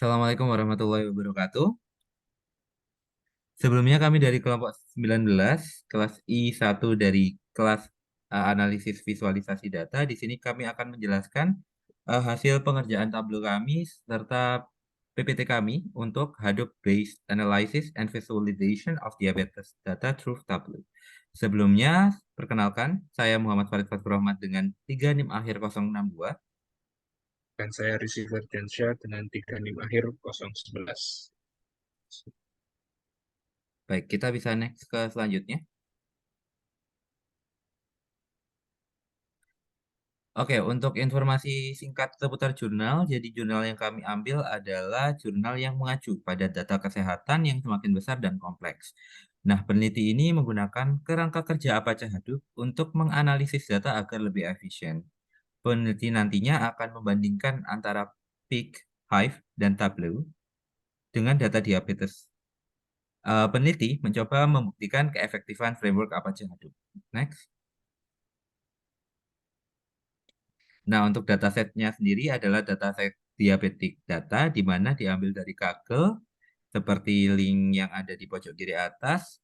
Assalamualaikum warahmatullahi wabarakatuh. Sebelumnya kami dari kelompok 19, kelas I1 dari kelas analisis visualisasi data. Di sini kami akan menjelaskan hasil pengerjaan tabel kami serta PPT kami untuk Hadoop-based Analysis and Visualization of Diabetes Data through Tableau. Sebelumnya, perkenalkan, saya Muhammad Farid Fathur Rahmat dengan 3 NIM akhir 062. Dan saya Receiver Diansyah dengan 3 NIM akhir 011. Baik, kita bisa next ke selanjutnya. Oke, untuk informasi singkat seputar jurnal, jadi jurnal yang kami ambil adalah jurnal yang mengacu pada data kesehatan yang semakin besar dan kompleks. Nah, peneliti ini menggunakan kerangka kerja Apache Hadoop untuk menganalisis data agar lebih efisien. Peneliti nantinya akan membandingkan antara Peak, Hive, dan Tableau dengan data diabetes. Peneliti mencoba membuktikan keefektifan framework Apache Hadoop. Next. Nah, untuk datasetnya sendiri adalah dataset diabetik data, di mana diambil dari Kaggle, seperti link yang ada di pojok kiri atas.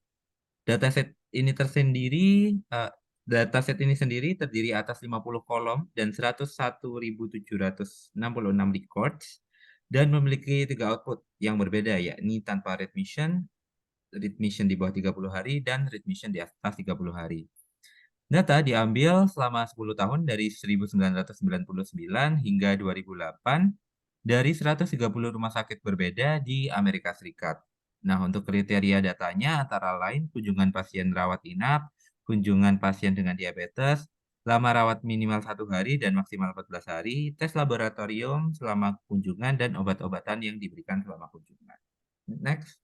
Dataset ini tersendiri, eh, dataset ini sendiri terdiri atas 50 kolom dan 101.766 records, dan memiliki 3 output yang berbeda, yakni tanpa read mission di bawah 30 hari, dan read mission di atas 30 hari. Data diambil selama 10 tahun dari 1999 hingga 2008 dari 130 rumah sakit berbeda di Amerika Serikat. Nah, untuk kriteria datanya antara lain kunjungan pasien rawat inap, kunjungan pasien dengan diabetes, lama rawat minimal 1 hari dan maksimal 14 hari, tes laboratorium selama kunjungan, dan obat-obatan yang diberikan selama kunjungan. Next.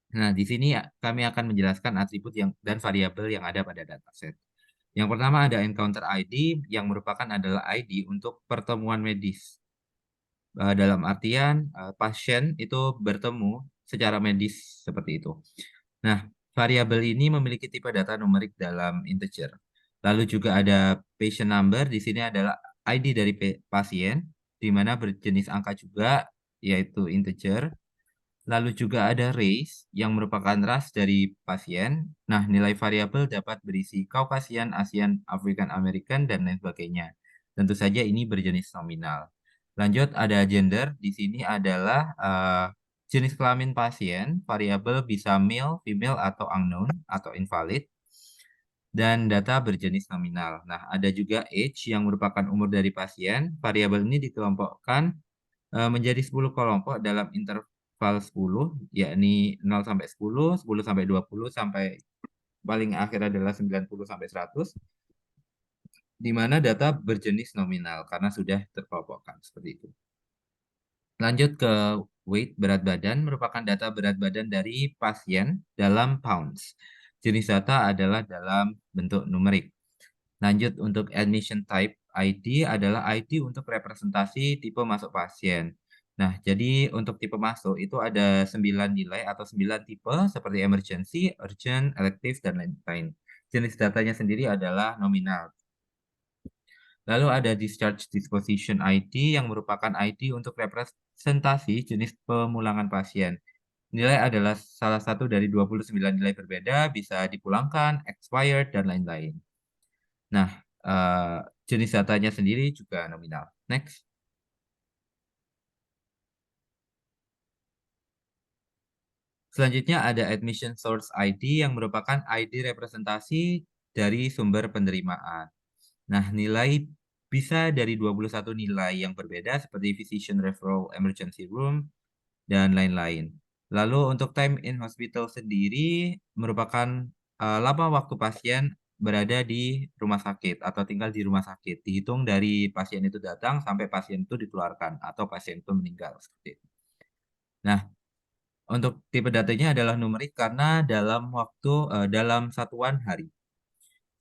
Nah, di sini kami akan menjelaskan atribut dan variabel yang ada pada dataset. Yang pertama ada encounter ID, yang merupakan adalah ID untuk pertemuan medis. Dalam artian pasien itu bertemu secara medis seperti itu. Nah, variabel ini memiliki tipe data numerik dalam integer. Lalu juga ada patient number, di sini adalah ID dari pasien, di mana berjenis angka juga, yaitu integer. Lalu juga ada race yang merupakan ras dari pasien. Nah, nilai variabel dapat berisi Caucasian, Asian, African American, dan lain sebagainya. Tentu saja ini berjenis nominal. Lanjut ada gender. Di sini adalah jenis kelamin pasien. Variabel bisa male, female, atau unknown, atau invalid. Dan data berjenis nominal. Nah, ada juga age yang merupakan umur dari pasien. Variabel ini dikelompokkan menjadi 10 kelompok dalam interval 10, yakni 0 sampai 10, 10 sampai 20, sampai paling akhir adalah 90 sampai 100, di mana data berjenis nominal karena sudah terkelompokkan seperti itu. Lanjut ke weight, berat badan, merupakan data berat badan dari pasien dalam pounds. Jenis data adalah dalam bentuk numerik. Lanjut untuk admission type ID adalah ID untuk representasi tipe masuk pasien. Nah, jadi untuk tipe masuk itu ada 9 nilai atau 9 tipe seperti emergency, urgent, elective, dan lain-lain. Jenis datanya sendiri adalah nominal. Lalu ada discharge disposition ID yang merupakan ID untuk representasi jenis pemulangan pasien. Nilai adalah salah satu dari 29 nilai berbeda, bisa dipulangkan, expired, dan lain-lain. Nah, eh, jenis datanya sendiri juga nominal. Next. Selanjutnya ada admission source ID yang merupakan ID representasi dari sumber penerimaan. Nah, nilai bisa dari 21 nilai yang berbeda seperti physician referral emergency room dan lain-lain. Lalu untuk time in hospital sendiri merupakan lama waktu pasien berada di rumah sakit atau tinggal di rumah sakit. Dihitung dari pasien itu datang sampai pasien itu dikeluarkan atau pasien itu meninggal seperti itu. Nah, untuk tipe datanya adalah numerik karena dalam satuan hari.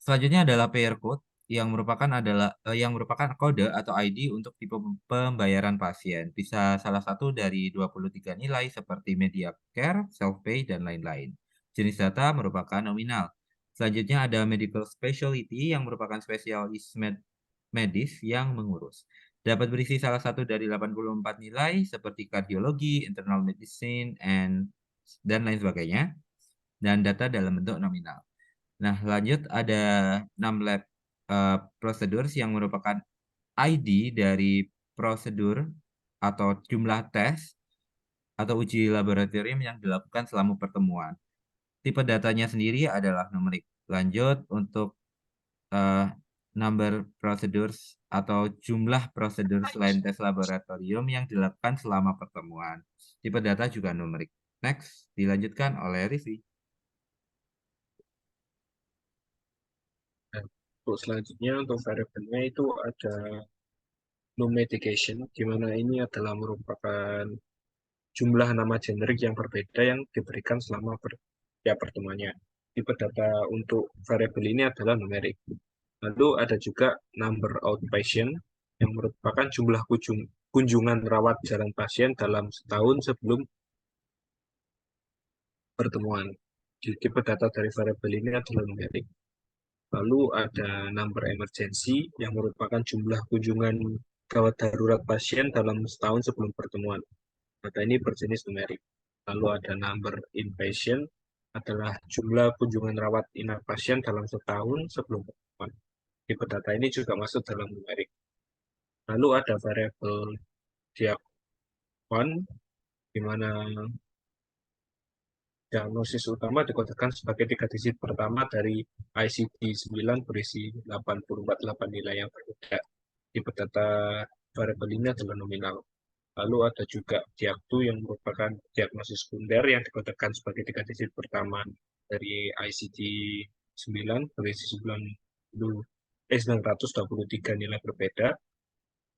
Selanjutnya adalah payer code yang merupakan kode atau ID untuk tipe pembayaran pasien. Bisa salah satu dari 23 nilai seperti Medicare, self-pay, dan lain-lain. Jenis data merupakan nominal. Selanjutnya ada medical specialty yang merupakan spesialis medis yang mengurus. Dapat berisi salah satu dari 84 nilai seperti kardiologi, internal medicine, dan lain sebagainya, dan data dalam bentuk nominal. Nah, lanjut ada 6 lab procedures yang merupakan ID dari prosedur atau jumlah tes atau uji laboratorium yang dilakukan selama pertemuan. Tipe datanya sendiri adalah numerik. Lanjut untuk eh, number procedures atau jumlah prosedur selain tes laboratorium yang dilakukan selama pertemuan. Tipe data juga numerik. Next, dilanjutkan oleh Rivi. Dan untuk selanjutnya untuk variabelnya itu ada no medication, di mana ini adalah merupakan jumlah nama generik yang berbeda yang diberikan selama pertemuannya. Tipe data untuk variabel ini adalah numerik. Lalu ada juga number outpatient yang merupakan jumlah kunjungan rawat jalan pasien dalam setahun sebelum pertemuan. Di tipe data dari variabel ini adalah numerik. Lalu ada number emergency yang merupakan jumlah kunjungan gawat darurat pasien dalam setahun sebelum pertemuan. Data ini berjenis numerik. Lalu ada number inpatient adalah jumlah kunjungan rawat inap pasien dalam setahun sebelum pertemuan. Tipe data ini juga masuk dalam numerik. Lalu ada variabel diakon, di mana diagnosis utama dikotakan sebagai 3 digit pertama dari ICD-9 berisi 84 nilai yang berbeda. Tipe data variabel ini adalah nominal. Lalu ada juga diaktu yang merupakan diagnosis sekunder yang dikotakan sebagai 3 digit pertama dari ICD-9 berisi 923 nilai berbeda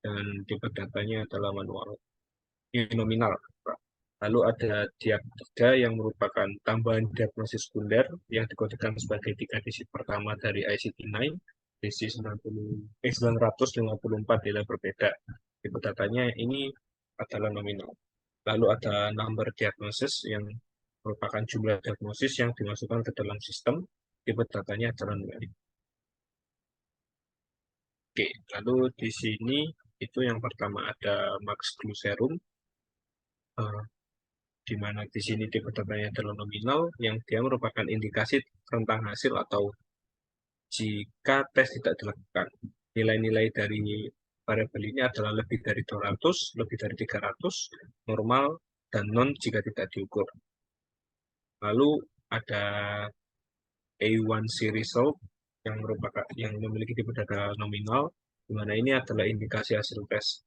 dan tipe datanya adalah manual. Ini nominal. Lalu ada diagnosa yang merupakan tambahan diagnosis sekunder yang dikodekan sebagai 3 digit pertama dari ICD-9 berisi 954 nilai berbeda. Tipe datanya ini adalah nominal. Lalu ada number diagnosis yang merupakan jumlah diagnosis yang dimasukkan ke dalam sistem. Tipe datanya adalah numerik. Oke, lalu di sini itu yang pertama ada max clue serum, di mana di sini tipe datanya adalah nominal, yang dia merupakan indikasi tentang hasil atau jika tes tidak dilakukan. Nilai-nilai dari variabel ini adalah lebih dari 200, lebih dari 300, normal, dan non jika tidak diukur. Lalu ada A1C result yang memiliki tipe data nominal, di mana ini adalah indikasi hasil tes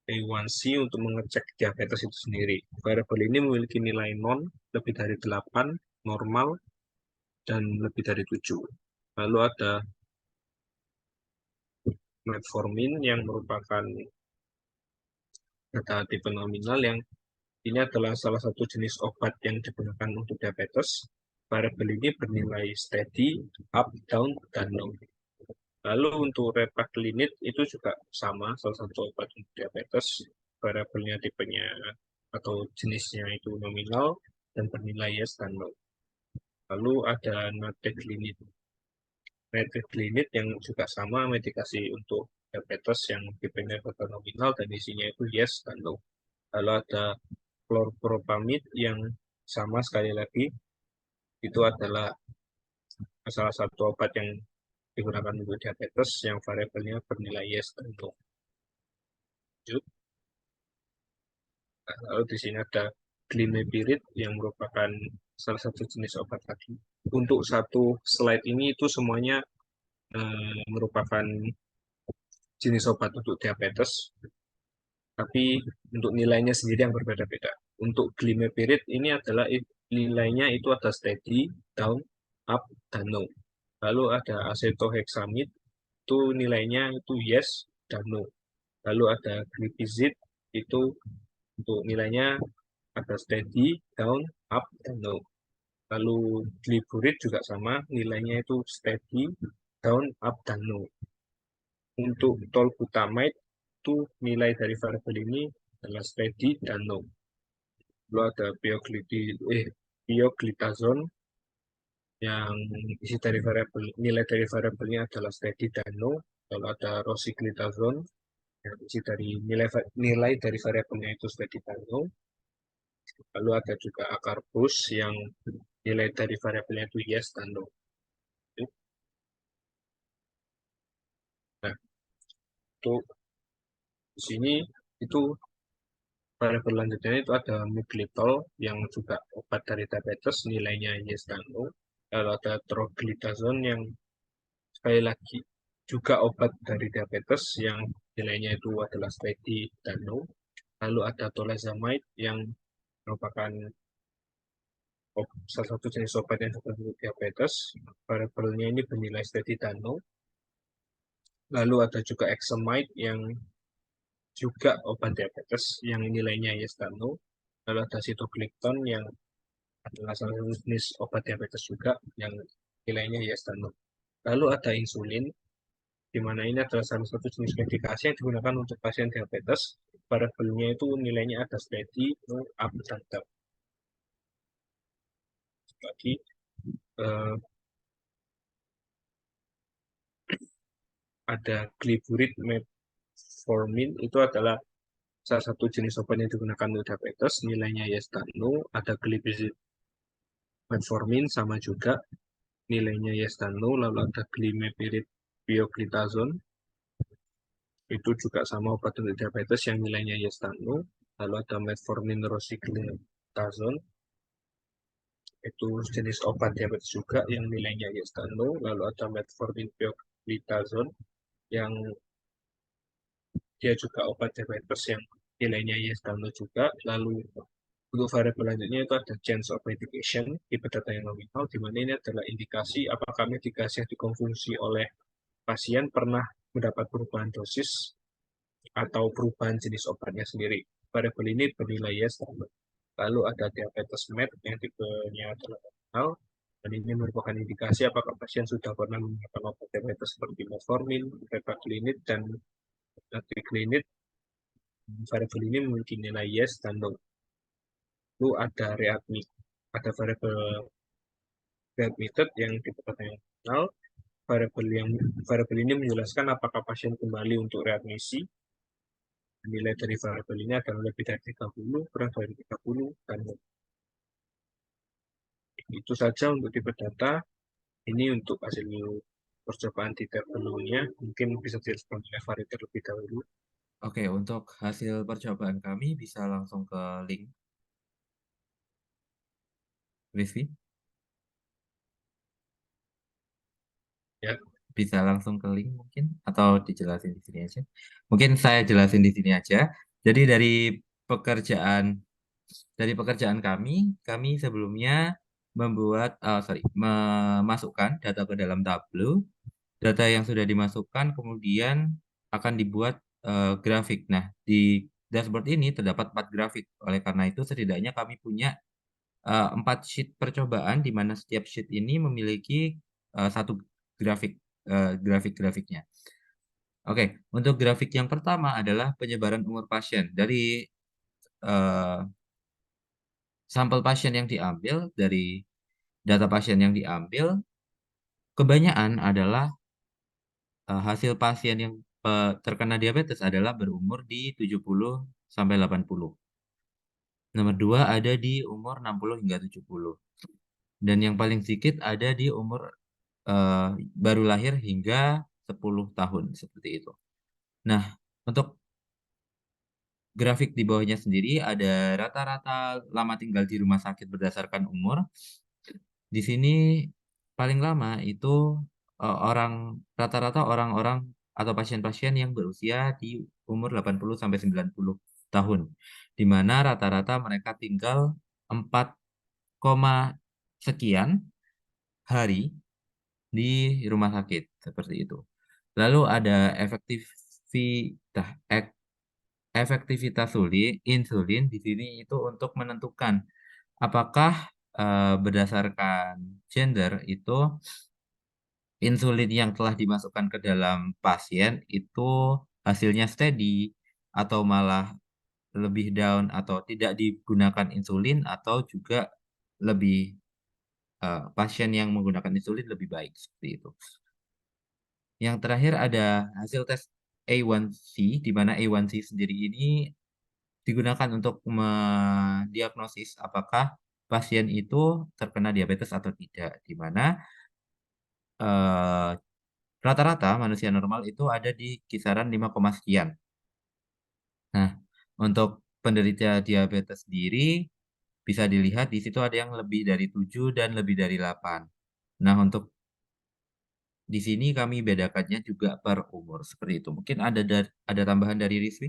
A1C untuk mengecek diabetes itu sendiri. Variabel ini memiliki nilai non lebih dari 8, normal, dan lebih dari 7. Lalu ada metformin yang merupakan data tipe nominal yang ini adalah salah satu jenis obat yang digunakan untuk diabetes. Variabel ini bernilai steady, up, down, dan low. Lalu untuk repaglinit itu juga sama, salah satu obat untuk diabetes. Variabelnya tipenya atau jenisnya itu nominal dan bernilai yes dan no. Lalu ada nateclinid. Nateclinid yang juga sama, medikasi untuk diabetes yang tipenya nominal dan isinya itu yes dan no. Lalu ada chlorpropamid yang sama sekali lagi, itu adalah salah satu obat yang digunakan untuk diabetes yang variabelnya bernilai yes dan no. Lalu di sini ada glimepirid yang merupakan salah satu jenis obat lagi. Untuk satu slide ini itu semuanya merupakan jenis obat untuk diabetes, tapi untuk nilainya sendiri yang berbeda-beda. Untuk glimepirid ini adalah nilainya itu ada steady, down, up, dan no. Lalu ada acetohexamid, itu nilainya itu yes dan no. Lalu ada glipizid, itu untuk nilainya ada steady, down, up, dan no. Lalu gliburid juga sama, nilainya itu steady, down, up, dan no. Untuk tolbutamide, itu nilai dari variabel ini adalah steady dan no. Lalu ada pioglitazone yang isi dari variabel nilai dari variabelnya adalah steady dan no. Lalu ada rosiglitazone isi dari nilai dari variabelnya itu steady Dano. Lalu ada juga akar bus yang nilai dari variabelnya itu yes dan no. Nah, itu di sini itu variabel lanjutnya itu ada miglytol yang juga obat dari diabetes, nilainya yes dan no. Lalu ada troglitazone yang sekali lagi juga obat dari diabetes yang nilainya itu adalah steady dan no. Lalu ada tolazamide yang merupakan salah satu jenis obat yang juga untuk diabetes. Variabelnya ini bernilai steady dan no. Lalu ada juga Examide yang juga obat diabetes yang nilainya yes dan no. Lalu ada sitoglipton yang adalah salah satu jenis obat diabetes juga yang nilainya yes dan no. Lalu ada insulin, di mana ini adalah salah satu jenis medikasi yang digunakan untuk pasien diabetes. Variabelnya itu nilainya ada steady, no, up, dan down. Lagi eh, ada gliburid metformin itu adalah salah satu jenis obat yang digunakan untuk diabetes, nilainya yes dan no. Ada gliburid metformin sama juga nilainya yes dan no. Lalu ada glimepirid pioglitazone itu juga sama obat untuk diabetes yang nilainya yes dan no. Lalu ada metformin rosiglitazone itu jenis obat diabetes juga yang nilainya yes dan no. Lalu ada metformin pioglitazone yang dia juga obat diabetes yang nilainya yes dan no juga. Lalu untuk variabel selanjutnya itu ada change of medication, tipe data yang nominal, di mana ini adalah indikasi apakah medikasi yang dikonsumsi oleh pasien pernah mendapat perubahan dosis atau perubahan jenis obatnya sendiri. Variabel ini bernilai yes dan no. Lalu ada diabetes med yang tipenya adalah nominal, dan ini merupakan indikasi apakah pasien sudah pernah menggunakan obat diabetes seperti metformin, repaglinid, dan datiglinid. Variabel ini memiliki nilai yes dan no. Lalu ada ada readmitted yang tipe yang kenal. Variabel ini menjelaskan apakah pasien kembali untuk readmisi. Nilai dari variabel ini adalah lebih dari 30, kurang dari 30, dan itu saja untuk tipe data. Ini untuk hasil percobaan di tab sebelumnya. Mungkin bisa direspon oleh Farid terlebih dahulu. Oke, untuk hasil percobaan kami bisa langsung ke link. Rizky, Ya, bisa langsung ke link mungkin atau dijelasin di sini aja. Mungkin saya jelasin di sini aja. Jadi pekerjaan pekerjaan kami sebelumnya memasukkan data ke dalam Tableau. Data yang sudah dimasukkan kemudian akan dibuat grafik. Nah, di dashboard ini terdapat 4 grafik. Oleh karena itu, setidaknya kami punya 4 sheet percobaan di mana setiap sheet ini memiliki satu grafik-grafiknya. Oke, untuk grafik yang pertama adalah penyebaran umur pasien. Dari eh, sampel pasien yang diambil, dari data pasien yang diambil, kebanyakan adalah hasil pasien yang terkena diabetes adalah berumur di 70 sampai 80. Nomor 2 ada di umur 60 hingga 70. Dan yang paling sedikit ada di umur eh, baru lahir hingga 10 tahun seperti itu. Nah, untuk grafik di bawahnya sendiri ada rata-rata lama tinggal di rumah sakit berdasarkan umur. Di sini paling lama itu rata-rata orang-orang atau pasien-pasien yang berusia di umur 80 sampai 90 tahun. Di mana rata-rata mereka tinggal 4, sekian hari di rumah sakit seperti itu. Lalu ada efektivitas insulin di sini itu untuk menentukan apakah berdasarkan gender itu insulin yang telah dimasukkan ke dalam pasien itu hasilnya steady atau malah lebih down atau tidak digunakan insulin atau juga lebih pasien yang menggunakan insulin lebih baik seperti itu. Yang terakhir ada hasil tes A1C, di mana A1C sendiri ini digunakan untuk mendiagnosis apakah pasien itu terkena diabetes atau tidak, di mana, eee, rata-rata manusia normal itu ada di kisaran 5, sekian. Nah, untuk penderita diabetes sendiri bisa dilihat di situ ada yang lebih dari 7 dan lebih dari 8. Nah, untuk di sini kami bedakannya juga per umur, seperti itu. Mungkin ada tambahan dari Rizky?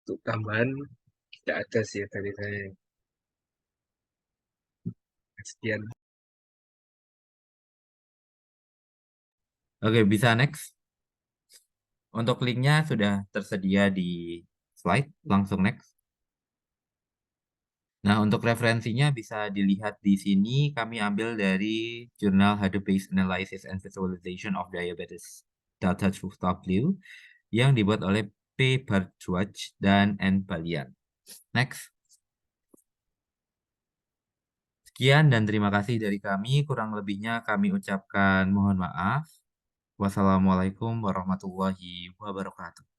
Untuk tambahan tidak ada sih ya dari saya. Sekian. Oke, bisa next. Untuk linknya sudah tersedia di slide, langsung next. Nah, untuk referensinya bisa dilihat di sini, kami ambil dari jurnal Hadoop-Based Analysis and Visualization of Diabetes Data Through Tableau yang dibuat oleh P. Bhardwaj dan N. Balian. Next. Sekian dan terima kasih dari kami. Kurang lebihnya kami ucapkan mohon maaf. Wassalamualaikum warahmatullahi wabarakatuh.